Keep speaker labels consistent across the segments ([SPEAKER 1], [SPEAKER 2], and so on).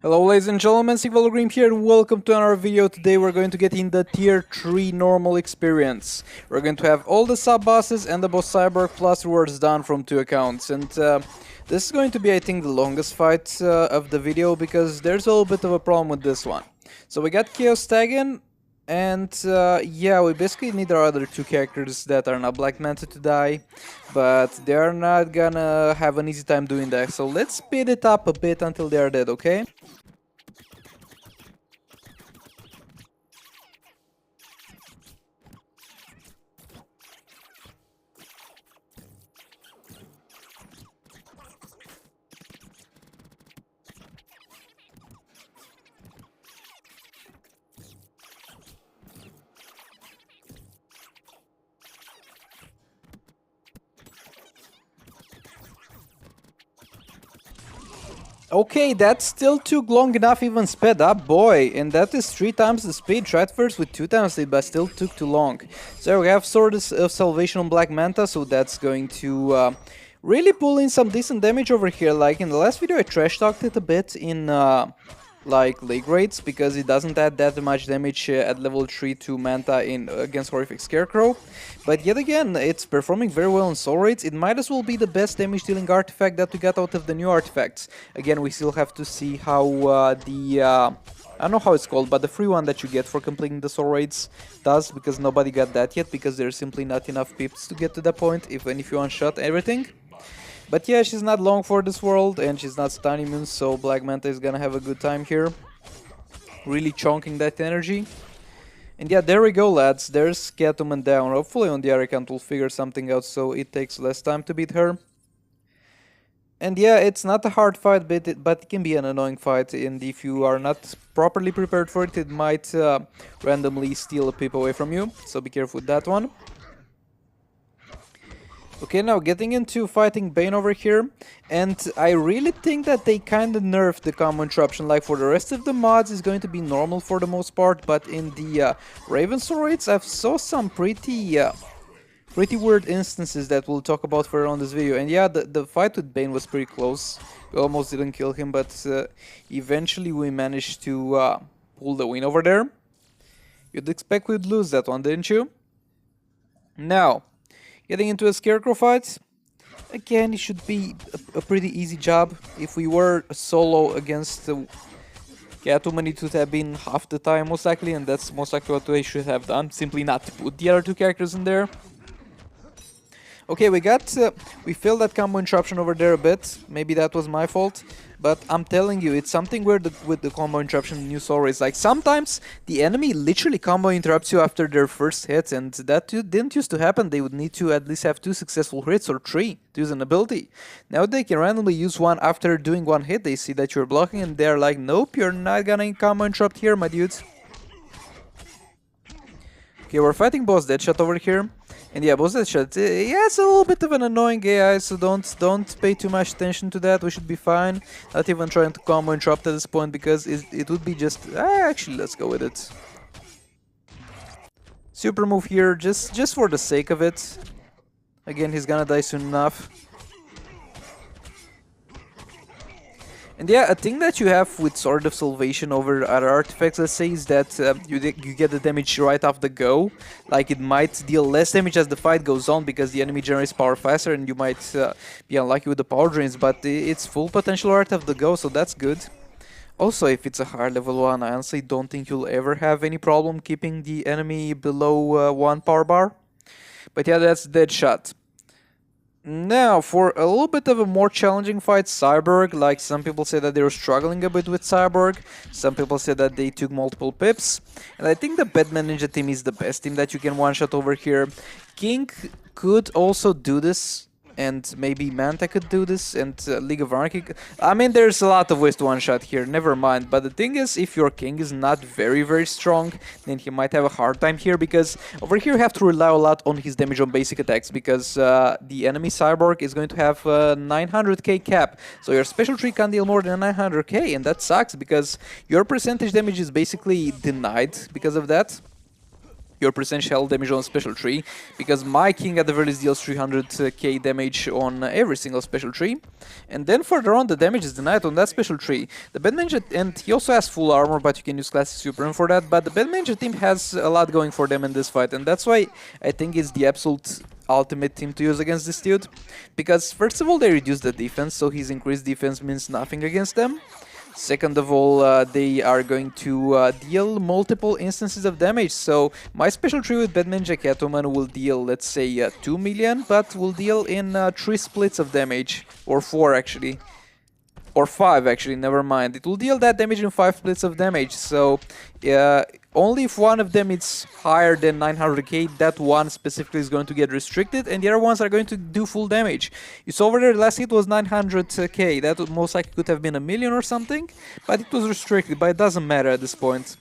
[SPEAKER 1] Hello ladies and gentlemen, Sigvalgrim here and welcome to another video. Today we're going to get in the tier 3 normal experience. We're going to have all the sub-bosses and the boss Cyborg plus rewards done from 2 accounts. And this is going to be, I think, the longest fight of the video because there's a little bit of a problem with this one. So we got Chaos tagging and yeah, we basically need our other 2 characters that are not Black Manta to die. But they are not gonna have an easy time doing that. So let's speed it up a bit until they are dead, okay? Okay, that still took long enough, even sped up, boy, and that is 3 times the speed. Tried first with 2 times the speed, but still took too long. So we have Sword of Salvation on Black Manta, so that's going to really pull in some decent damage over here. Like in the last video I trash talked it a bit in like league rates because it doesn't add that much damage at level 3 to Manta in against Horrific Scarecrow. But yet again, it's performing very well in soul rates. It might as well be the best damage dealing artifact that we got out of the new artifacts. Again, we still have to see how I don't know how it's called, but the free one that you get for completing the soul raids does, because nobody got that yet, because there's simply not enough pips to get to that point, even if you one-shot everything. But yeah, she's not long for this world, and she's not stun immune, so Black Manta is gonna have a good time here. Really chunking that energy. And yeah, there we go, lads. There's Catwoman down. Hopefully on the other account we'll figure something out so it takes less time to beat her. And yeah, it's not a hard fight, but it can be an annoying fight, and if you are not properly prepared for it, it might randomly steal a pip away from you, so be careful with that one. Okay, now getting into fighting Bain over here, and I really think that they kinda nerfed the combo interruption. Like for the rest of the mods is going to be normal for the most part, but in the Raven soul rates I've saw some pretty weird instances that we'll talk about further on this video. And yeah, the fight with Bain was pretty close. We almost didn't kill him, but eventually we managed to pull the win over there. You'd expect we'd lose that one, didn't you? Now, getting into a Scarecrow fight, again, it should be a pretty easy job. If we were solo against Catwoman, it would have been half the time most likely, and that's most likely what they should have done, simply not put the other 2 characters in there. Okay, we failed that combo interruption over there a bit. Maybe that was my fault, but I'm telling you, it's something weird with the combo interruption in new soul rays. Like sometimes the enemy literally combo interrupts you after their first hit, and that didn't used to happen. They would need to at least have 2 successful hits or 3 to use an ability. Now they can randomly use one after doing 1 hit. They see that you're blocking, and they're like, nope, you're not gonna combo interrupt here, my dudes. Okay, we're fighting boss Deadshot over here. And yeah, boss Deadshot, yeah, it's a little bit of an annoying AI, so don't pay too much attention to that. We should be fine. Not even trying to combo interrupt at this point, because it would be just... actually, let's go with it. Super move here, just for the sake of it. Again, he's gonna die soon enough. And yeah, a thing that you have with Sword of Salvation over other artifacts, let's say, is that you get the damage right off the go. Like, it might deal less damage as the fight goes on, because the enemy generates power faster, and you might be unlucky with the power drains, but it's full potential right off the go, so that's good. Also, if it's a higher level 1, I honestly don't think you'll ever have any problem keeping the enemy below 1 power bar. But yeah, that's Deadshot. Now, for a little bit of a more challenging fight, Cyborg. Like, some people say that they were struggling a bit with Cyborg, some people say that they took multiple pips, and I think the Batman Ninja team is the best team that you can one-shot over here. King could also do this, and maybe Manta could do this, and League of Anarchy. I mean, there's a lot of ways to one-shot here, never mind. But the thing is, if your King is not very strong, then he might have a hard time here, because over here you have to rely a lot on his damage on basic attacks, because the enemy Cyborg is going to have a 900k cap, so your special tree can't deal more than 900k, and that sucks, because your percentage damage is basically denied because of that. your percentage health damage on special tree, because my king at the very least deals 300k damage on every single special tree. And then further on, the damage is denied on that special tree. The Bad Ninja, and he also has full armor, but you can use classic Supreme for that. But the Bad Ninja team has a lot going for them in this fight, and that's why I think it's the absolute ultimate team to use against this dude. Because first of all, they reduce the defense, so his increased defense means nothing against them. Second of all, they are going to deal multiple instances of damage. So my special tree with Bad Ninja Catwoman will deal, let's say, 2 million, but will deal in 3 splits of damage, or 4 actually. Or 5 actually, never mind. It will deal that damage in 5 splits of damage, so only if one of them is higher than 900k, that one specifically is going to get restricted, and the other ones are going to do full damage. You saw over there, the last hit was 900k, that would most likely could have been a million or something, but it was restricted, but it doesn't matter at this point.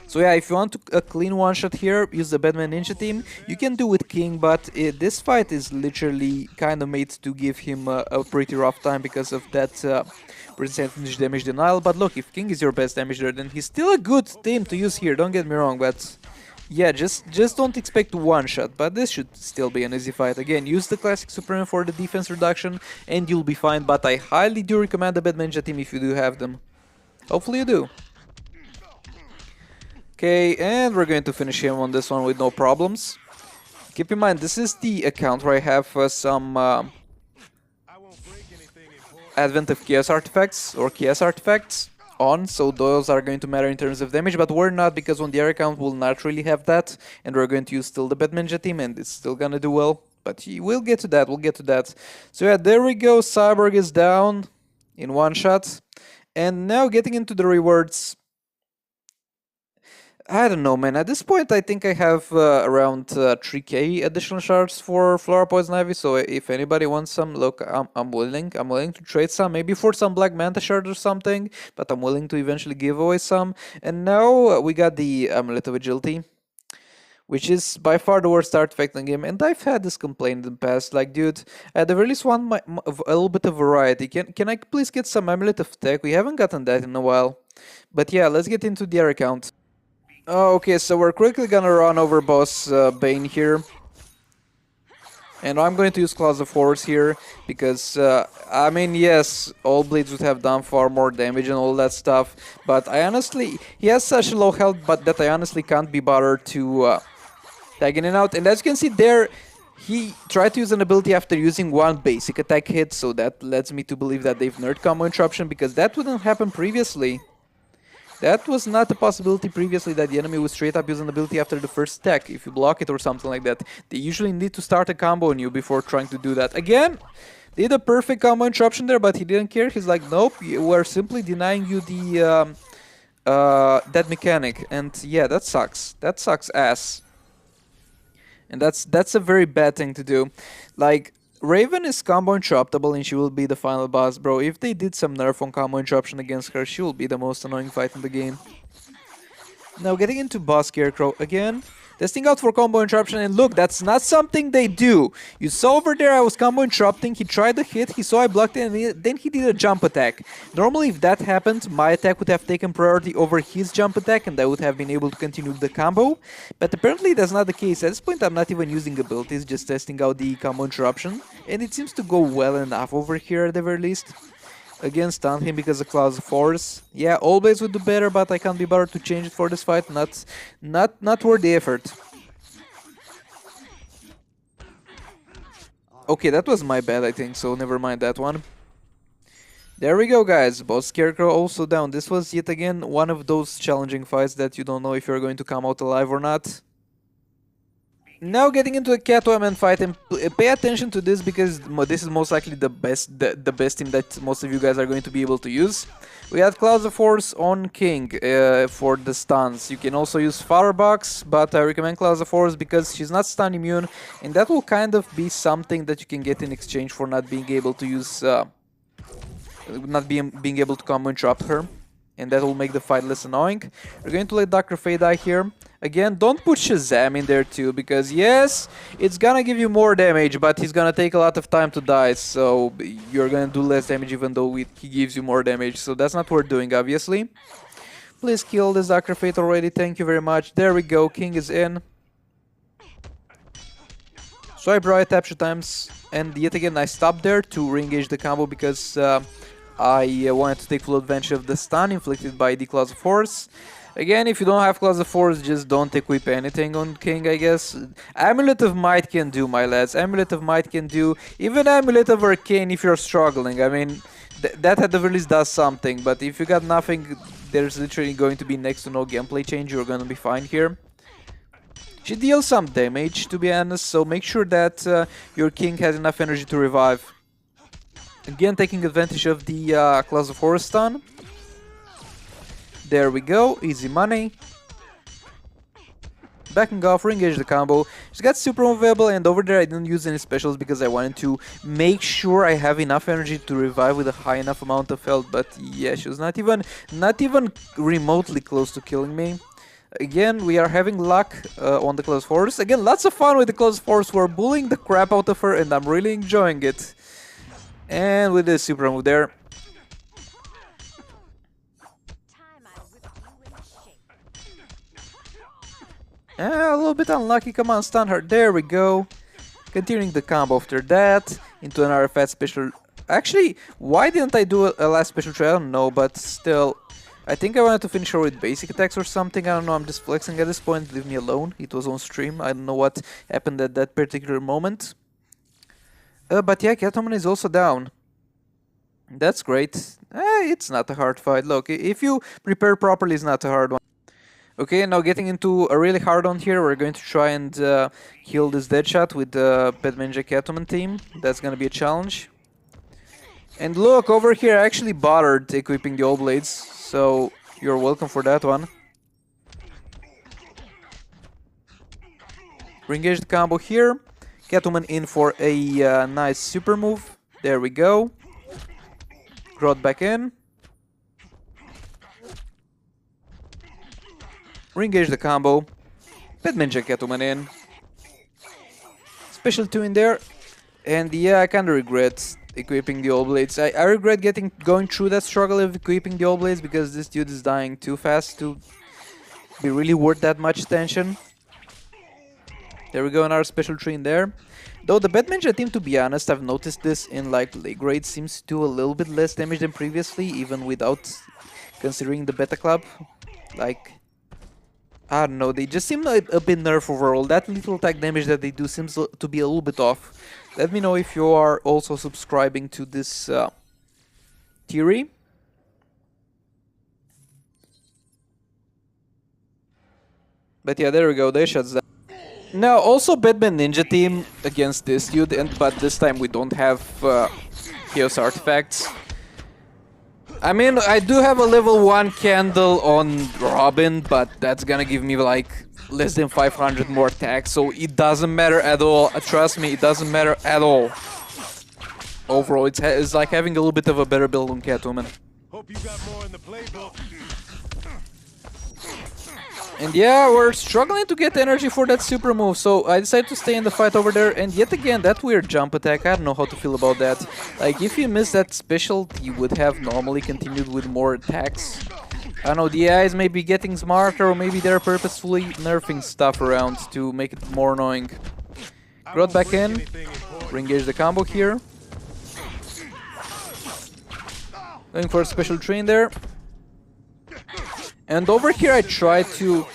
[SPEAKER 1] So yeah, if you want a clean one-shot here, use the Batman Ninja team. You can do with King, but this fight is literally kind of made to give him a pretty rough time because of that percentage damage denial. But look, if King is your best damage dealer, then he's still a good team to use here, don't get me wrong, but yeah, just don't expect one-shot, but this should still be an easy fight. Again, use the classic Supreme for the defense reduction, and you'll be fine, but I highly do recommend the Batman Ninja team if you do have them. Hopefully you do. Okay, and we're going to finish him on this one with no problems. Keep in mind, this is the account where I have some Advent of Chaos artifacts, or Chaos artifacts, on, so those are going to matter in terms of damage, but we're not, because on the other account we'll not really have that, and we're going to use still the Bad Ninja team, and it's still gonna do well, but we'll get to that, we'll get to that. So yeah, there we go, Cyborg is down in one shot, and now getting into the rewards. I don't know, man. At this point, I think I have around 3k additional shards for Flora Poison Ivy. So if anybody wants some, look, I'm willing. I'm willing to trade some, maybe for some Black Manta shard or something. But I'm willing to eventually give away some. And now we got the Amulet of Agility, which is by far the worst artifact in the game. And I've had this complaint in the past, like, dude, at the very least want a little bit of variety. Can I please get some Amulet of Tech? We haven't gotten that in a while. But yeah, let's get into the other account. Oh, okay, so we're quickly gonna run over boss Bain here. And I'm going to use Claws of Horrors here, because, I mean, yes, all bleeds would have done far more damage and all that stuff, but I honestly, he has such low health, but that I honestly can't be bothered to tag in and out. And as you can see there, he tried to use an ability after using one basic attack hit, so that leads me to believe that they've nerfed Combo Interruption, because that wouldn't happen previously. That was not a possibility previously, that the enemy would straight up use an ability after the first attack, if you block it or something like that. They usually need to start a combo on you before trying to do that. Again, did a perfect combo interruption there, but he didn't care. He's like, nope, we're simply denying you the that mechanic. And yeah, that sucks. That sucks ass. And that's a very bad thing to do. Like, Raven is combo interruptible and she will be the final boss, bro. If they did some nerf on combo interruption against her, she will be the most annoying fight in the game. Now getting into boss Scarecrow again. Testing out for combo interruption, and look, that's not something they do. You saw over there I was combo interrupting, he tried the hit, he saw I blocked it, and then he did a jump attack. Normally if that happened, my attack would have taken priority over his jump attack, and I would have been able to continue the combo. But apparently that's not the case. At this point I'm not even using abilities, just testing out the combo interruption. And it seems to go well enough over here at the very least. Again, stun him because of Claws of Force. Yeah, always would do better, but I can't be bothered to change it for this fight. Not worth the effort. Okay, that was my bad, I think, so never mind that one. There we go, guys. Boss Scarecrow also down. This was yet again one of those challenging fights that you don't know if you're going to come out alive or not. Now getting into a Catwoman fight, and pay attention to this because this is most likely the best team that most of you guys are going to be able to use. We had Clouds of Force on King for the stuns. You can also use Firebox, but I recommend Clouds of Force because she's not stun immune, and that will kind of be something that you can get in exchange for not being able to use, being able to combo interrupt her. And that will make the fight less annoying. We're going to let Dr. Fate die here. Again, don't put Shazam in there too, because yes, it's gonna give you more damage, but he's gonna take a lot of time to die, so you're gonna do less damage even though he gives you more damage, so that's not worth doing, obviously. Please kill this Dr. Fate already, thank you very much. There we go, King is in. So I brought it tap 2 times, and yet again I stopped there to re-engage the combo because I wanted to take full advantage of the stun inflicted by the Claws of Force. Again, if you don't have Claws of Force, just don't equip anything on King, I guess. Amulet of Might can do, my lads. Amulet of Might can do. Even Amulet of Arcane if you're struggling. I mean, that at the very least does something. But if you got nothing, there's literally going to be next to no gameplay change. You're gonna be fine here. She deals some damage, to be honest, so make sure that your King has enough energy to revive. Again, taking advantage of the Claws of Force stun. There we go, easy money. Backing off, re-engage the combo. She's got super available, and over there I didn't use any specials because I wanted to make sure I have enough energy to revive with a high enough amount of health. But yeah, she was not even remotely close to killing me. Again, we are having luck on the Claws of Force. Again, lots of fun with the Claws of Force. We're bullying the crap out of her, and I'm really enjoying it. And with the super move there. A little bit unlucky, come on, stun her, there we go. Continuing the combo after that, into another fat special. Actually, why didn't I do a last special try? I don't know, but still. I think I wanted to finish her with basic attacks or something, I don't know, I'm just flexing at this point, leave me alone. It was on stream, I don't know what happened at that particular moment. But yeah, Catwoman is also down. That's great. It's not a hard fight, look, if you prepare properly, it's not a hard one. Okay, now getting into a really hard one here, we're going to try and kill this Deadshot with the Batman and Catwoman team. That's gonna be a challenge. And look, over here I actually bothered equipping the All Blades, so you're welcome for that one. Re-engage the combo here. Catwoman in for a nice super move. There we go. Grodd back in. Re-engage the combo. Batman and Catwoman in. Special 2 in there. And yeah, I kinda regret equipping the All Blades. I regret going through that struggle of equipping the All Blades because this dude is dying too fast to be really worth that much attention. There we go, another special 3 in there. Though the Batman team, to be honest, I've noticed this in like late grade, seems to do a little bit less damage than previously, even without considering the Beta Club. Like, I don't know, they just seem like a bit nerfed overall. That little attack damage that they do seems to be a little bit off. Let me know if you are also subscribing to this theory. But yeah, there we go, they shut down. Now, also Batman Ninja team against this dude, but this time we don't have Chaos Artifacts. I mean, I do have a level 1 candle on Robin, but that's gonna give me like less than 500 more attacks, so it doesn't matter at all. Trust me, it doesn't matter at all. Overall, it's like having a little bit of a better build on Catwoman.
[SPEAKER 2] Hope you got more in the playbook.
[SPEAKER 1] And yeah, we're struggling to get energy for that super move, so I decided to stay in the fight over there. And yet again, that weird jump attack, I don't know how to feel about that. Like, if you miss that special, you would have normally continued with more attacks. I don't know, the AIs may be getting smarter, or maybe they're purposefully nerfing stuff around to make it more annoying. Grodd back in, re-engage the combo here. Going for a special train there. And over here I try to...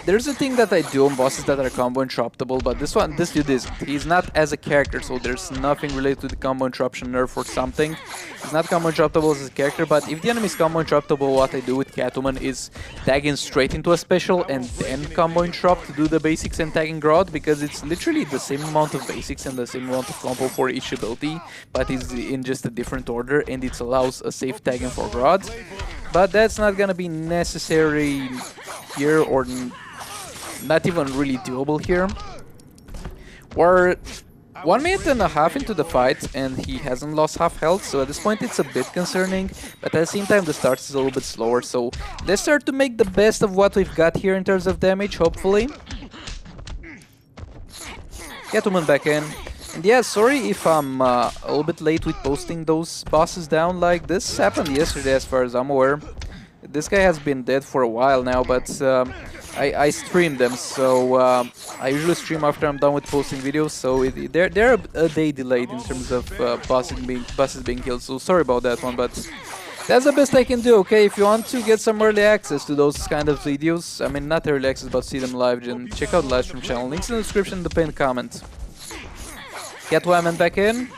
[SPEAKER 1] There's a thing that I do on bosses that are combo interruptible, but this dude isn't. He's not as a character, so there's nothing related to the combo interruption nerf or something. He's not combo interruptible as a character, but if the enemy is combo interruptible, what I do with Catwoman is tagging straight into a special and then combo interrupt to do the basics and tagging Grodd, because it's literally the same amount of basics and the same amount of combo for each ability, but it's in just a different order, and it allows a safe tagging for Grodd. But that's not gonna be necessary here, or not even really doable here. We're 1 minute and a half into the fight and he hasn't lost half health, so at this point it's a bit concerning, but at the same time the start is a little bit slower, so let's start to make the best of what we've got here in terms of damage, hopefully. Catwoman back in. And yeah, sorry if I'm a little bit late with posting those bosses down. Like, this happened yesterday as far as I'm aware. This guy has been dead for a while now, but I stream them, so I usually stream after I'm done with posting videos, so they're a day delayed in terms of bosses being killed, so sorry about that one, but that's the best I can do, okay? If you want to get some early access to those kind of videos, I mean, not early access, but see them live, then check out the live stream channel. Links in the description, the pinned comment. Catwoman back in.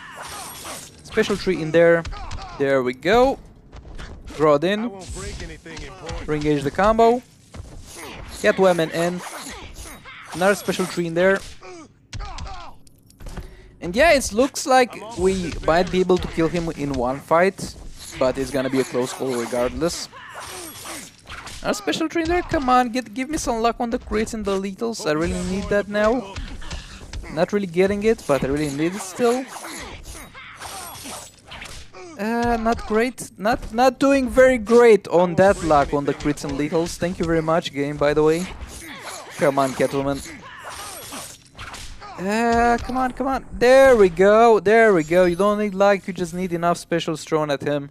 [SPEAKER 1] Special tree in there. There we go. Draw it in. Re-engage the combo. Catwoman in. Another special tree in there. And yeah, it looks like we might be able to kill him in one fight, but it's gonna be a close call regardless. Our special tree in there, come on, give me some luck on the crits and the lethals. I really need that now. Not really getting it, but I really need it still. Not great. Not doing very great on that luck on the crits and lethals. Thank you very much, game, by the way. Come on, Catwoman. Come on, come on. There we go. There we go. You don't need luck, you just need enough specials thrown at him.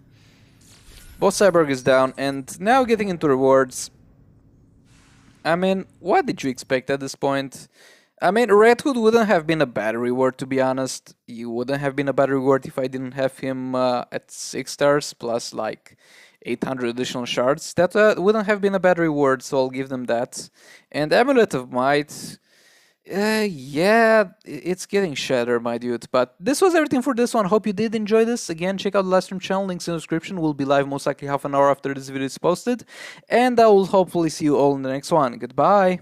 [SPEAKER 1] Boss Cyborg is down, and now getting into rewards. I mean, what did you expect at this point? I mean, Red Hood wouldn't have been a bad reward, to be honest. It wouldn't have been a bad reward if I didn't have him at 6 stars plus like 800 additional shards. That wouldn't have been a bad reward, so I'll give them that. And Amulet of Might, yeah, it's getting shattered, my dude. But this was everything for this one. Hope you did enjoy this. Again, check out the live stream channel, links in the description. We'll be live most likely half an hour after this video is posted. And I will hopefully see you all in the next one. Goodbye.